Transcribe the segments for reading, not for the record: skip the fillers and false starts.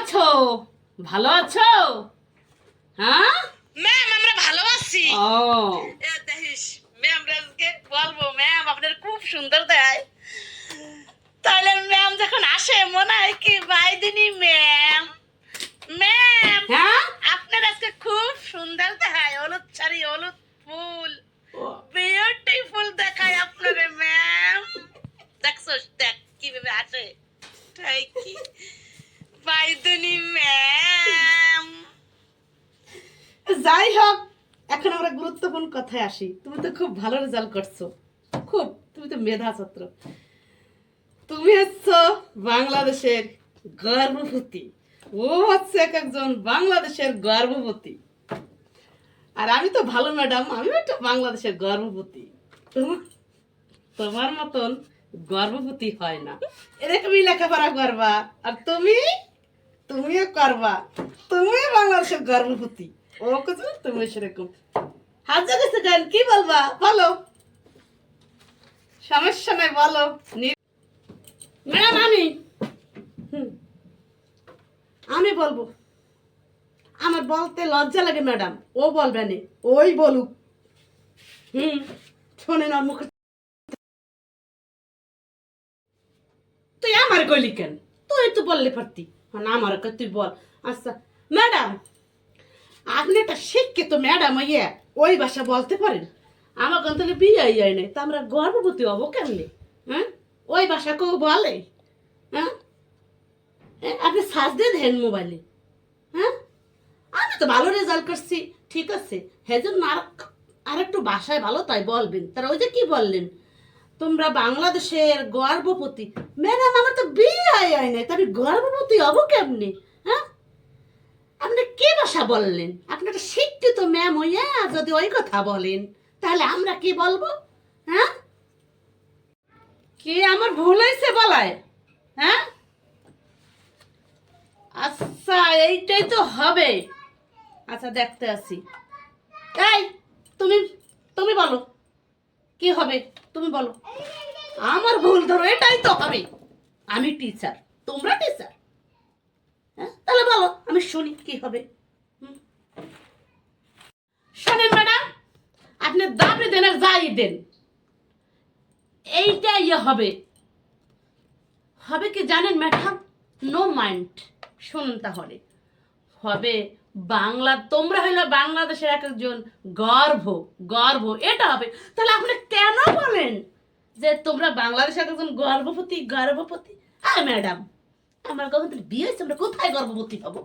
আছো? ভালো আছো? হ্যাঁ ম্যাম আমরা ভালো আছি। ও দেখিস ম্যাম আজকে বলবো ম্যাম আপনার খুব সুন্দর দেয়। তাহলে ম্যাম যখন আসে মনে হয় কি বাইদিনী ম্যাম ম্যাম হ্যাঁ আপনার আজকে খুব সুন্দর দেখায়, হলুদ শাড়ি হলুদ ফুল ও, বিউটিফুল দেখায় আপনারে ম্যাম। দেখছস দেখ কিভাবে আসে, তাই কি বাইদিনী ম্যাম। যাই হোক, এখন আমরা গুরুত্বপূর্ণ কথায় আসি। তুমি তো খুব ভালো রেজাল্ট করছো, খুব। তুমি তো মেধা ছাত্র। তুমি হচ্ছে বাংলাদেশের গর্ভবতী, ও হচ্ছে এক একজন বাংলাদেশের গর্ভবতী। আর আমি তো ভালো ম্যাডাম, আমিও একটা বাংলাদেশের গর্ভবতী। তোমার মতন গর্ভবতী হয় না। এরকমই লেখাপড়া করবা, আর তুমিও করবা। তুমি বাংলাদেশের গর্ভবতী, ও কিছু তুমি সেরকম। হাত জাগাইছে কেন? কি বলবা বলো, সমস্যা নাই বলো। ম্যাডাম হুম, আমি বলবো। আমার বলতে লজ্জা লাগে ম্যাডাম, ও বলবে না, ওই বলুক। শোনেন ওর মুখে। তুই আমার কইলি কেন? তুই তো বললে পারতি। না আমার তুই বল। আচ্ছা ম্যাডাম, আপনি একটা শিক্ষিত ম্যাডাম ইয়ে ওই ভাষা বলতে পারেন। আমার কোন থেকে বিয়ে যায় নাই, তা আমরা গর্ভবতী হবো কেমনি? হ্যাঁ, ওই ভাষা কেউ বলে? হ্যাঁ, আপনি সার্চ দিয়ে দেন মোবাইলে। হ্যাঁ, আমি তো ভালো রেজাল্ট করছি, ঠিক আছে। হ্যাঁ জন্য আর একটু ভাষায় ভালো তাই বলবেন। তারা ওই যে কি বললেন, তোমরা বাংলাদেশের গর্ভবতী। ম্যাডাম আমার তো বিয়ে হয় নাই, তা আমি গর্ভবতী হবো কেমনি? হ্যাঁ, আপনি কি ভাষা বললেন? আপনি একটা শিক্ষিত ম্যাম হইয়া যদি ওই কথা বলেন, তাহলে আমরা কি বলবো? হ্যাঁ, কি আমার ভুল হয়েছে বলায়? হ্যাঁ, আচ্ছা এইটাই তো হবে। আচ্ছা দেখতে আসি। এই তুমি তুমি বলো কি হবে, তুমি বলো। আমার ভুল ধরো, এটাই তো হবে। আমি টিচার, তোমরা টিচার। হ্যাঁ, তাহলে বলো, আমি শুনি কি হবে। হুম, শোনেন ম্যাডাম, আপনি দাবি দেন আর যাই দেন, এইটা ইয়ে হবে। হবে কি জানেন ম্যাডাম? No mind. শুনুন তাহলে, হবে বাংলা। তোমরা হইলে বাংলাদেশের এক একজন গর্ভ, গর্ভ এটা হবে। তাহলে আপনি কেন বলেন যে তোমরা বাংলাদেশের এক একজন গর্ভবতী, গর্ভবতী? হ্যাঁ ম্যাডাম, আমার কখন বিয়ে হয়েছে, আমরা কোথায় গর্ভবতী হবো?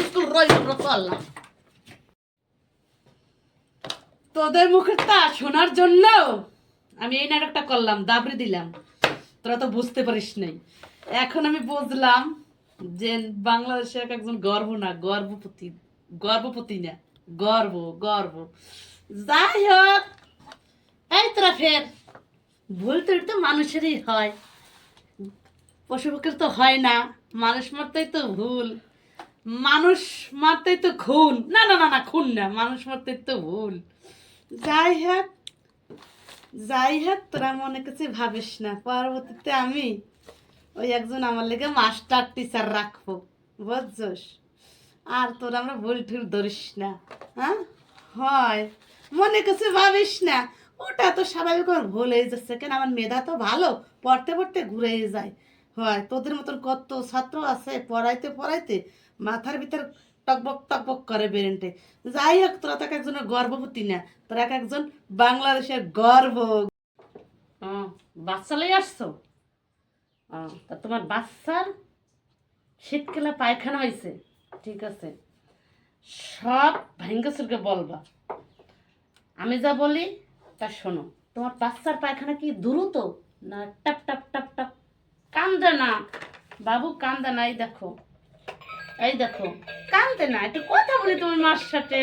স্কুল রই চললাম তোদের মুখের তা শোনার জন্য। আমি এই নাটকটা করলাম, দাবড়ি দিলাম। তোরা তো বুঝতে পারিস নাই। এখন আমি বুঝলাম যে বাংলাদেশে এক একজন গর্ব না, গর্ভবতী। গর্ভবতী না, গর্ব, গর্ব। যাই হোক, এই তোরা ফের ভুল তো মানুষেরই হয়, পশু পক্ষীর তো হয় না। মানুষ মারতেই তো ভুল, মানুষ মারতেই তো খুন। না না না না, খুন না, মানুষ মারতেই তো ভুল। যাই হোক, যাই হোক, তোরা মনে কিছু ভাবিস না। পরবর্তীতে আমি ওই একজন আমার লেগে মাস্টার টিচার রাখবো, বুঝছস? আর তোরা আমরা ভুল ঠুল ধরিস না। হ্যাঁ, হয়, মনে কিছু ভাবিস না। ওটা তো স্বাভাবিক, আমার ভুল হয়ে যাচ্ছে। কেন, আমার মেধা তো ভালো, পড়তে পড়তে ঘুরে যায়। হয়, তোদের মতন কত ছাত্র আছে, পড়াইতে পড়াইতে মাথার ভিতর টকবক টকবক করে বেরেন্টে। যাই হোক, তোরা তো এক একজনের গর্ভবতী না, তোরা এক একজন বাংলাদেশের গর্ব। বাচ্চা লই আসছো? তা তোমার বাচ্চার শীতকালে পায়খানা হয়েছে, ঠিক আছে। সব ভাঙ্গা বলবা, আমি যা বলি তা শোনো। তোমার বাচ্চার পায়খানা কি দ্রুত না টাপ টাপ টাপ টাপ? কান্দে না বাবু, কান্দে না। এই দেখো, এই দেখো, কান্দে না। একটু কথা বলি তোমার মার সাথে।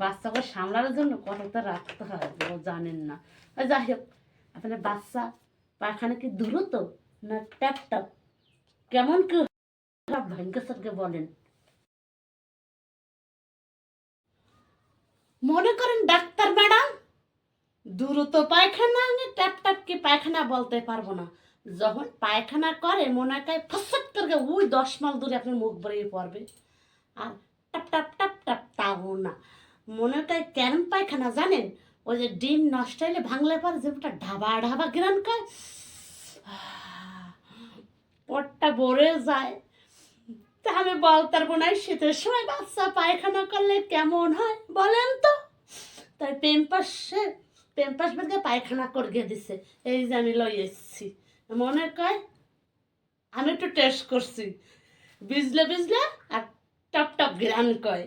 বাচ্চাকে সামলানোর জন্য কথাটা রাখতে হয়, ও জানেন না। যাই হোক, আপনার বাচ্চা পায়খানা কি দ্রুত না ট্যাপ ট্যাপ? কেমন কি ভাগ্যকে বলেন। মনে করেন ডাক্তার ম্যাডাম, দ্রুত পায়খানা আমি ট্যাপ ট্যাপ কি পায়খানা বলতে পারবো না। যখন পায়খানা করে মনে হয় ফসট করে ওই 10 মাইল দূরে আপনার মুখ বেরিয়ে পড়বে। আর টাপ টাপ টাপ টাপ তাও না, মনে হয় কেন পায়খানা জানেন? ওই যে ডিম নষ্ট হলে ভাঙলে পর যে ওটা ঢাবা ঢাবা গ্রান খায়, পটটা ভরে যায়। তা আমি বলতে পারবো না শীতের সময় বাচ্চা পায়খানা করলে কেমন হয় বলেন তো। তাই পেম্পাস বেঁধে পায়খানা করে দিছে, এই যে আমি লই এসেছি। মনে কয় আমি একটু টেস্ট করছি, বিজলে বিজলে আর টপ টপ গ্রান কয়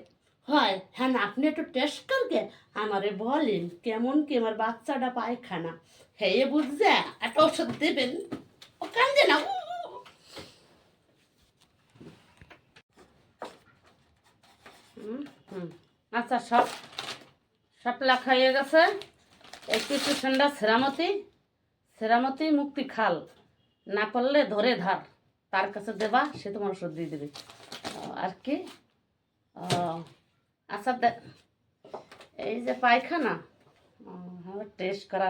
হয়। হ্যাঁ না, আপনি একটু টেস্ট করকে আমারে বলেন কেমন কি আমার বাচ্চাটা পায়খানা। হ্যাঁ বুঝছে একটা ওষুধ দেবেন, ও কান্দে না। আচ্ছা, সব সব লেখা হয়ে গেছে। একটু একটু ঠান্ডা সেরামতি মুক্তি খাল, না পারলে ধরে ধার, তার কাছে দেবা, সে তোমার ওষুধ দিয়ে দেবে। আর কি আচ্ছা এই যে পায়খানা আমার টেস্ট করা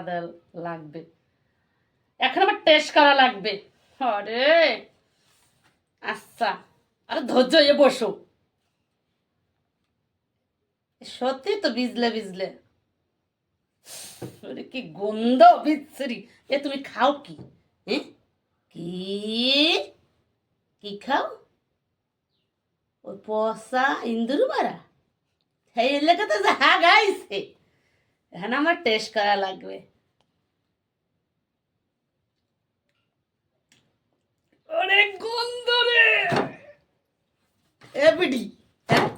লাগবে, এখন আমার টেস্ট করা লাগবে। আরে আচ্ছা, আরে ধৈর্য হয়ে বসো। সত্যি তো বিজলে বিজলে, কি গন্ধ বিচ্ছিরি। এ তুমি খাও কি? হ্যাঁ, কি কি খাও? ওই পচা ইন্দুর মারা, সেই এলাকাতে যা গাইছে, এখন আমার টেস্ট করা লাগবে। অনেক গন্ধ রে এবিডি। হ্যাঁ,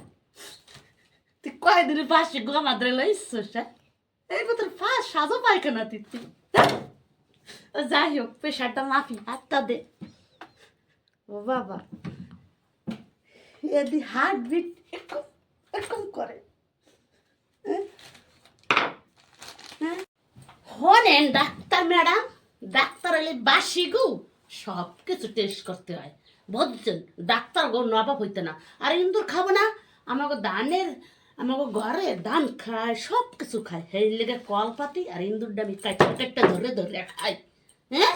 তুই কয়দিনের পাশে গোমাদ্রে লইছিস? এই মতো ফাঁস সাজো পায়খানা তুই। যাই হোক, প্রেশারটা মাফি, হাতটা দে। ও বাবা, এদি হার্ট বিট এরকম এরকম করে। হনেন ডাক্তার ম্যাডাম, ডাক্তার এলে বাসি গো সব কিছু টেস্ট করতে হয়, বুঝছেন? ডাক্তার গো নবাব হইতে না। আর ইন্দুর খাবো না, আমাকে আমাকে ঘরে ধান খায়, সব কিছু খায়। সেই লেগে কলপাতি আর ইন্দুর ডামি কাটটা ধরে ধরে খায়। হ্যাঁ,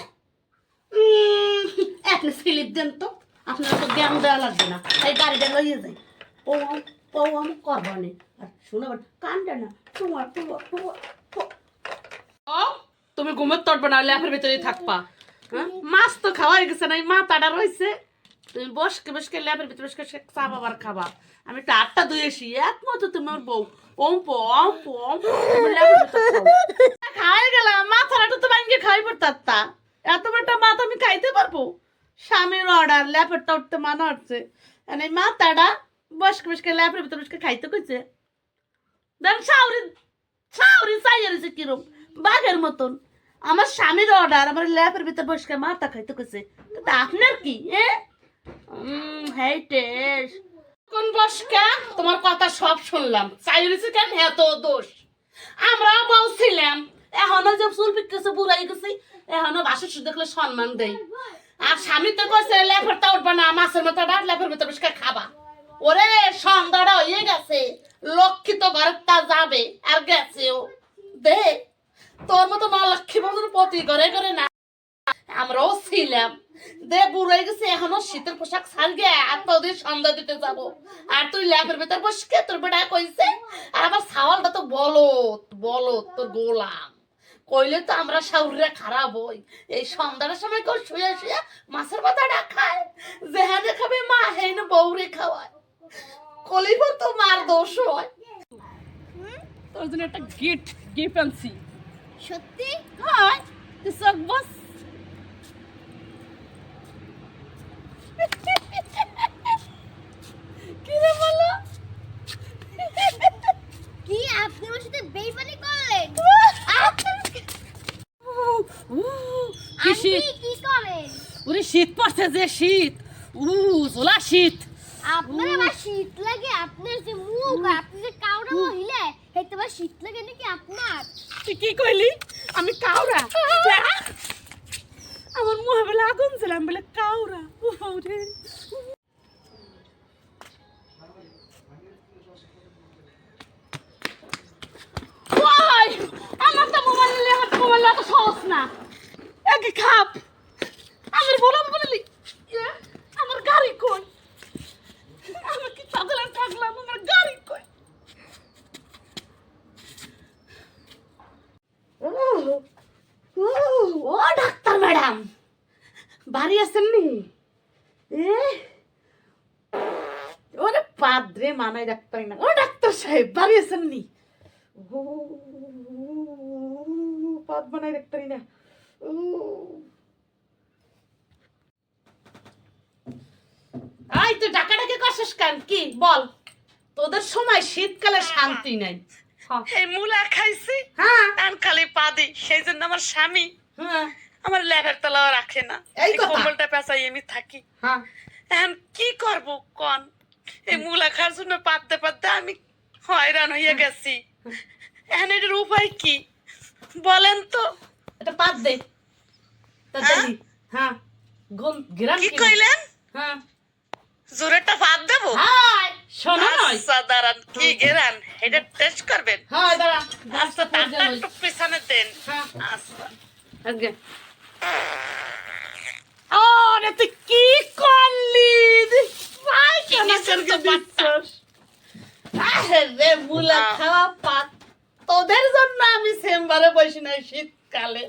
আপনি স্লিপ দেন তো, আপনার তো জ্ঞান দেওয়া লাগবে না। এই গাড়িটা লইয়ে যাই, ও আমি করবো না। আর শোনাবেন কান্দে না, তোমার তুমি ঘুমের তটবে না, ল্যাপের ভিতরেই থাকবা। হ্যাঁ, মাছ তো খাওয়াই গেছে না, মাথাটা রয়েছে। তুমি বসকে ল্যাপের ভিতরে বসকে চা বাবার খাবা। আমি একটু আটটা ধুয়েছি, একমতো তোমার বউ খাই গেলাম। মাথাটা তো ভাঙ্গে খাই পড়তা, এত বড়টা মাথা আমি খাইতে পারবো? স্বামীর অর্ডার, ল্যাপেরটা উঠতে মানা হচ্ছে। এই মাথাটা বসকে ল্যাপের ভিতরে বসকে খাইতে কইছে। দেখ সাউরি চাইয়ে রয়েছে কিরম বাঘের মতন। আমার স্বামীর অর্ডার, আমার ল্যাপের ভিতরে বসকে মাথা খাইতে কইছে। আপনার কি? কোন বসকা তোমার কথা সব শুনলাম, চাই রয়েছে কেন? হ্যাঁ তো দোষ, আমরা বলছিলাম। এখনো যে চুল পিকতেছে বুড়াই গেছে, এখনো বাসুর দেখলে সম্মান দেয়। আর স্বামী তো কইছে লেফারটা উঠবে না, মাছের মাথাটা লেফার ভিতরে বসে খাবা। ওরে সন্ধ্যাটা হয়ে গেছে, লক্ষ্মী তো ঘরের তা যাবে আর গেছেও। দে তোর মতো লক্ষ্মী বন্ধুর পতি করে করে না, আমরাও ছিলাম। দে বুড়াই গেছে, এখনো শীতের পোশাক ছাড়গে আর তোদের সন্ধ্যা দিতে যাব। আর তুই ল্যাপের ভেতর বসকে তোর বেটা কইছে। আর আমার ছাওয়ালটা তো বলো তোর গোলাম কইলে তো আমরা শাউরিরা খারাপ হই। এই সন্ধ্যার সময় কেউ শুয়ে শুয়ে মাছের মাথাটা খায়, যেখানে খাবে মা হেনে বউরে খাওয়ায়। কলিবার তো মার দোষ হয়। তোর জন্য একটা গিফট আনছি। সত্যি? হয় তুই চোখ বস। কি রে বলো? কি আপনি আমার সাথে বেইমানি করলেন? কি শীত, কি করেন? ওরে শীত পড়ছে যে শীত, জোলা শীত। আপনার আবার শীত লাগে? আপনার যে মুখ, আপনি যে কাউরা মহিলা, হেতে আবার শীত লাগে নাকি আপনার? তুই কি কইলি? আমি কাউরা? আমার মুখে বলে আগুন ছিলাম বলে কাউরা। ওরে ওই আমার তো মোবাইল নিলে, আমার মোবাইল এত সহজ না। একে খাপ বাড়ি আছেন নি? এ ওরে পাদ্রে মানায় ডাক্তার না, ও ডাক্তার সাহেব বাড়ি আছেন নি? ও পাদ বানায় ডাক্তারি না। ও আই তুই ডাকাডাকি করছিস কেন? কি বল, তোদের সময় শীতকালে শান্তি নাই। হ্যাঁ এই মুলা খাইছি হ্যাঁ আর খালি পা দিই, সেই জন্য আমার স্বামী হ্যাঁ আমার ল্যাবের তলাও রাখে না। এই এই কথা। কম্বলটা পেঁচাই আমি থাকি। হ্যাঁ এখন কি করব কোন? এই মুলা খাওয়ার জন্য পাততে পাততে আমি হয়রান হইয়া গেছি। এখন এটার উপায় কি বলেন তো? এটা পাত দে তা হ্যাঁ? দেখি। হ্যাঁ গিরাম কি কি কইলেন? হ্যাঁ জোরেটা পাত দেবো? হাই শোনো নয়। আচ্ছা দাঁড়ান, কি গেরান এটা টেস্ট করবেন? হ্যাঁ দাঁড়া আচ্ছা টাকা একটু পিছনে দেন। হ্যাঁ আচ্ছা আগে আরে তুই কি করলি? ভাই কেন নিচের তো করকে দিচ্ছস? আরে মুলা খাওয়া পাত তোদের জন্য আমি চেম্বারে বসি নাই শীতকালে,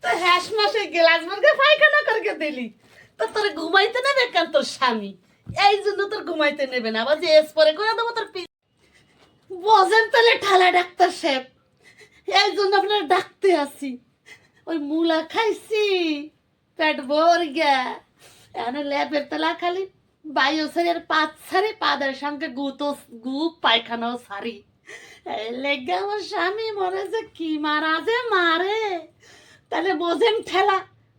তো হ্যাস মাসে গ্লাস ভরকে পায়খানা করকে দিলি, তো তোর ঘুমাইতে নেবে কেন তোর স্বামী? এই জন্য তোর ঘুমাইতে নেবে না, আবার যে স্পরে করে দেবো তোর বোঝেন তাহলে ঠালা ডাক্তার সাহেব, এই জন্য আপনার ডাকতে আসি। ওই মুলা খাইছি পেট ভর গিয়া, এখানে ল্যাপের তলা খালি বায়ু সারি আর পাত সারি, পাদের সঙ্গে গু পায়খানাও সারি। এই লেগে আমার স্বামী মরে যে কি মারা যে মারে, তাহলে বোঝেন ঠেলা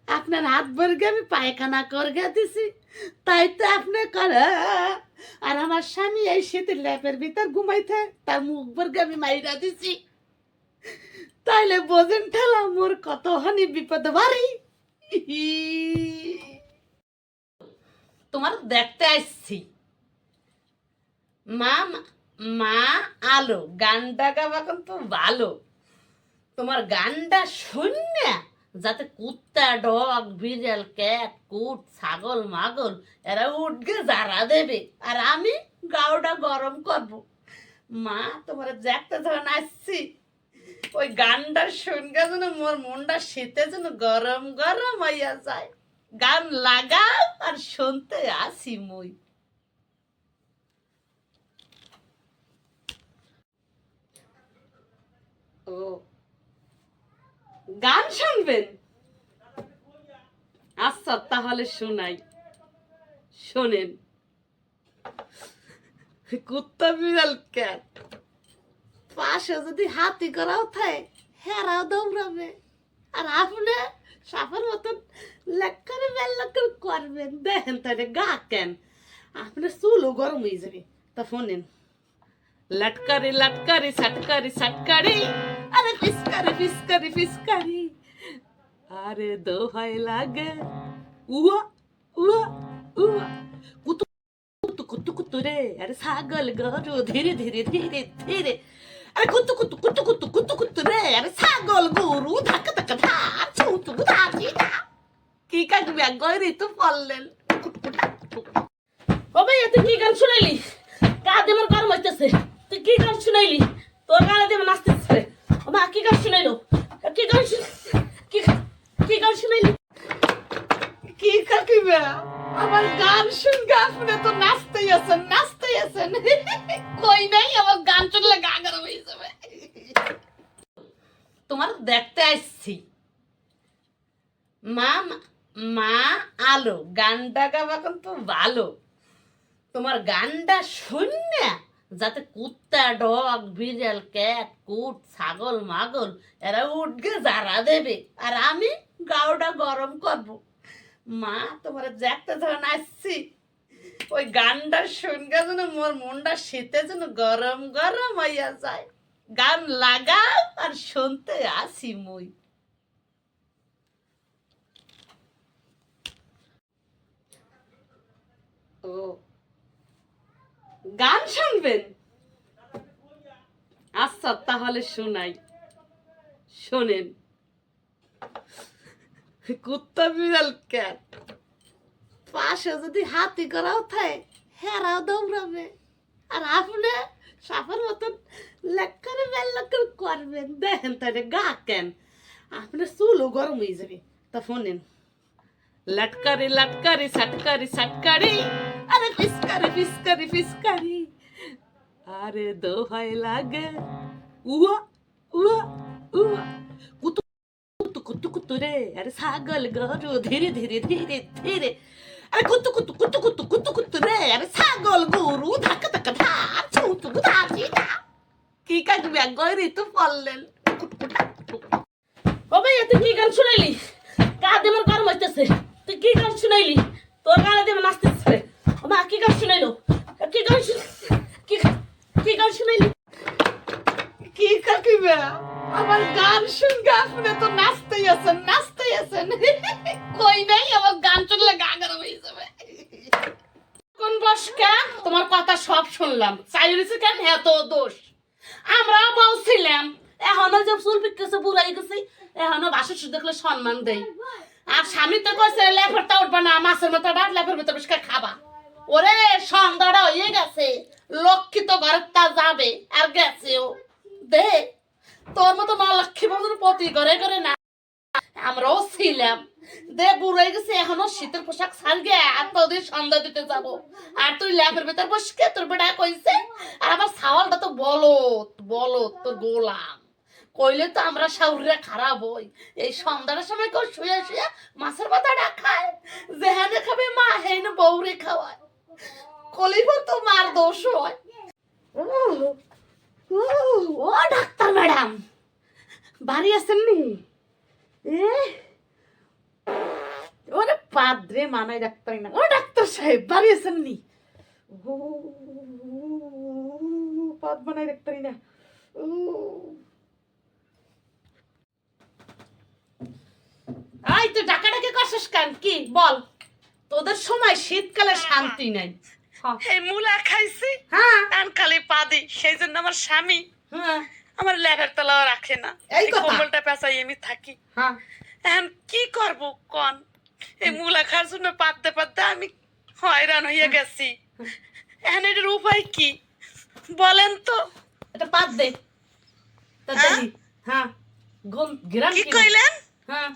আপনার হাত ভরকে আমি পায়খানা করগে দিছি, তাই তো আপনি করে। আর আমার স্বামী এই শীতের ল্যাপের ভিতর ঘুমাইতে তার মুখ ভরকে আমি মাইরা দিছি, তাইলে বোঝেন ঠেলা মোর কতখানি বিপদ বাড়ি। তোমার দেখতে আসছি মা মা আলো গানটা গাবা কিন্তু ভালো, তোমার গানটা শূন্য যাতে কুত্তা ডগ বিড়াল ক্যাট কুট ছাগল মাগল এরা উঠগে যারা দেবে, আর আমি গাওটা গরম করব। মা তোমার দেখতে যখন আসছি ওই গানটা শুনকে যেন মোর মনটা শীতে যেন গরম গরম হইয়া যায়। গান লাগাও আর শুনতে আসি মই। ও গান শুনবেন? আচ্ছা তাহলে শোনাই, শোনেন। কুত্তা বিড়াল ক্যাট পাশে যদি হাতি করাও থাকে হেরাও দৌড়াবে, আর আপনি সাপের মতন লেক্কারে বেল্লাক্কারে করবেন। দেখেন তাহলে গা কেন আপনার চুলও গরম হয়ে যাবে। তা শোনেন, লটকারি লটকারি সটকারি সটকারি, আরে ফিসকারি ফিসকারি ফিসকারি, আরে দোহাই লাগে উয়া উয়া উয়া কুতু কুতু কুতু কুতু রে, আরে ছাগল গরু ধীরে ধীরে ধীরে ধীরে, আরে কুতু কুতু কুতু কুতু কুতু কুতু রে, আরে ছাগল গরু ধাক্কা ধাক্কা ধার ছুতু ধাচি ধা। কি কাটবে গয়রি তো পড়লেন। ও ভাই তুই কি গান শুনাইলি? কাঁধে আমার গরম হইতেছে। তুই কি গান শুনাইলি? তোর গানে দেবে নাচতেছে। ও মা কি গান শুনাইলো? কি গান কি গান শুনাইলি? কি কাকিবা আমার গান শুনকে আপনি তো নাচতেই আছেন কই নাই আমার গান শুনলে গা গরম হয়ে যাবে। তোমার দেখতে আসছি মা মা আলো গানটা গাবা কিন্তু ভালো, তোমার গানটা শূন্য যাতে কুত্তা ডগ বিড়াল ক্যাট কুট ছাগল মাগল এরা উঠগে যারা দেবে, আর আমি গাওটা গরম করব। মা তোমার দেখতে যখন আসছি ওই গানটা শুনকে যেন মোর মনটা শীতে যেন গরম গরম হইয়া যায়। গান লাগাও আর শুনতে আসি মই। ও গান শুনবেন? আচ্ছা তাহলে শোনাই, শোনেন। কুত্তা বিড়াল ক্যাট পাশে যদি হাতি করাও থাকে হেরাও দৌড়াবে, আর আপনি সাপের মতন লেক্কারে বেল্লাক্কারে করবেন। দেখেন তাহলে গা কেন আপনার চুলও গরম হয়ে যাবে। তা শোনেন, लटकारी लटकारी सटकारी सटकारी अरे फिसकारी फिसकारी फिसकारी अरे দোহাই লাগে উয়া উয়া উয়া কুতু কুতু কুতু কুতু রে আরে ছাগল গরু ধীরে ধীরে ধীরে ধীরে আরে কুতু কুতু কুতু কুতু কুতু কুতু রে আরে ছাগল গরু ধাক্কা ধাক্কা ধা ছুটু ধাচি ধা কি কাটবে গরি তো পড়লেন ও ভাই তুই কি গান শুনাইলি কাঁদে আমার গরম হইতেছে তুই কি গান শুনাইলি তোর গানে দিয়ে আমার নাচতেছে ও মা কি গান শুনাইলো কি গান কি গান শুনাইলি কি কাকিবা আমার গান শুনকে আপনি তো নাচতেই আছেন কই নাই আমার গান শুনলে গা গরম হয়ে যাবে কোন বসকা তোমার কথা সব শুনলাম চাইরিছে কেন এত দোষ আমরাও বলছিলাম এখনো যে চুল পিকতেছে বুড়াই গেছে এখনো বাসুর দেখলে সম্মান দেই আর স্বামী তো কইছে লেফারটা উঠবা না মাছের মতো ডাট লেফার ভিতরে বসে খাবা ওরে সন্ধ্যাটা হয়ে গেছে লক্ষ্মী তো ঘরের তা যাবে আর গেছেও দে তোর মতো না লক্ষ্মী বন্ধুর পতি করে করে না আমরাও ছিলাম দে বুড়াই গেছে এখনো শীতের পোশাক ছাড় গে আর তোদের সন্ধ্যা দিতে যাব আর তুই ল্যাপের ভেতর বসকে তোর বেটা কইছে আর আমার ছাওয়ালটা তো বলো তোর গোলাম কইলে তো আমরা শাউরিরা খারাপ হই এই সন্ধ্যার সময় কেউ শুয়ে শুয়ে মাছের মাথাটা খায় যেহানে খাবে মা হেনে বউরে খাওয়ায় কলিবার তো মার দোষ হয় ও ডাক্তার ম্যাডাম বাড়ি আছেন নি ওরে পাদ্রে মানাই ডাক্তার না ও ডাক্তার সাহেব বাড়ি আছেন নি ও পাদ মানাই ডাক্তারি না আই তুই ডাকাডাকি করছিস কেন কি বল তোদের সময় শীতকালে শান্তি নাই এই মুলা খাইছি হ্যাঁ কান খালি পা দিই সেই জন্য আমার স্বামী হ্যাঁ আমার লেভের তলাও রাখে না এই এই কথা। কম্বলটা পেঁচাই আমি থাকি হ্যাঁ এখন কি করব কোন এই মুলা খাওয়ার জন্য পাততে পাততে আমি হয়রান হইয়া গেছি এখন এটার উপায় কি বলেন তো এটা পাত দে তা হ্যাঁ? দেখি হ্যাঁ গিরান কি কইলেন হ্যাঁ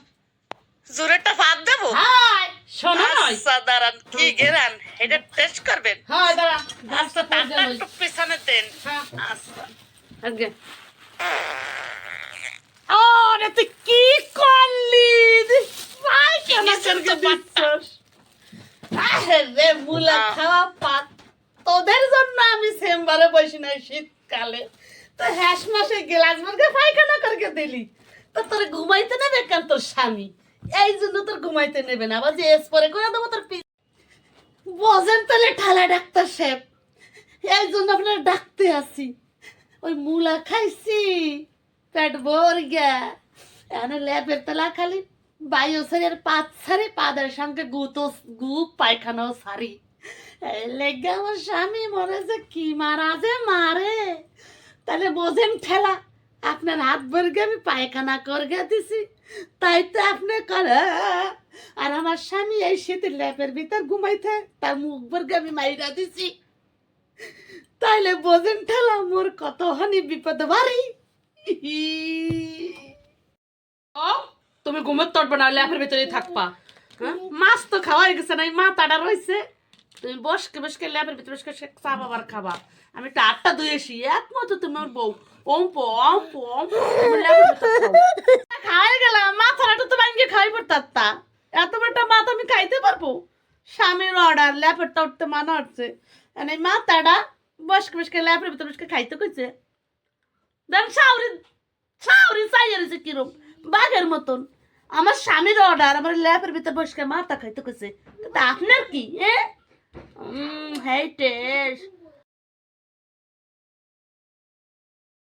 জোরেরটা পাত দেবো হাই শোনো নয় আচ্ছা দাঁড়ান কি গেরান এটা টেস্ট করবেন হ্যাঁ দাঁড়া আচ্ছা টাকা একটু পিছনে দেন হ্যাঁ আচ্ছা আগে আরে তুই কি করলি ভাই কেন নিচের তো দিচ্ছস আরে মুলা খাওয়া পাত তোদের জন্য আমি চেম্বারে বসি নাই শীতকালে তো হ্যাস মাসে গ্লাস মার্কে পায়খানা করকে দিলি তো তোর ঘুমাইতে নেবে কেন তোর স্বামী এই জন্য তোর ঘুমাইতে নেবে না আবার যে পরে করে দেবো তোর বোঝেন তাহলে ঠালা ডাক্তার সাহেব এই জন্য আপনার ডাকতে আসি ওই মুলা খাইছি পেট ভর গিয়া এনে ল্যাপের তলা খালি বায়ু শরীর পাত সারি পাদের সঙ্গে গু পায়খানাও সারি এই লেগে আমার স্বামী মনে যে কি মারা যে মারে তাহলে বোঝেন ঠেলা আপনার হাত ভরকে আমি পায়খানা করগে দিছি তাই তো আপনি করে আর আমার স্বামী এই শীতের ল্যাপের ভিতর ঘুমাইতে তার মুখ ভরকে আমি মাইরা দিছি তাইলে বোঝেন ঠেলা মোর কত হানি বিপদ বাড়ি ও তুমি ঘুমের তটবে না ল্যাপের ভিতরে থাকবা হ্যাঁ? মাছ তো খাওয়াই গেছে না মাথাটা রয়েছে তুমি বসকে বসকে ল্যাপের ভিতরে বসকে চা বাবার খাবা আমি একটা আটটা ধুয়েছি একমাত্র তুমি আমার বউ অম্পো অম্পো খাই গেলাম মাথাটা তো ভাঙ্গে খাই পড়তা এত বড়টা মাথা আমি খাইতে পারবো স্বামীর অর্ডার ল্যাপেরটা উঠতে মানা হচ্ছে এই মাথাটা বসকে বসকে ল্যাপের ভিতরে বসকে খাইতে কইছে দেন সাউরি সাউরি চাইছে কিরম বাঘের মতন আমার স্বামীর অর্ডার আমার ল্যাপের ভিতরে বসকে মাথা খাইতে কইছে তা আপনার কি হ্যাঁ টেস্ট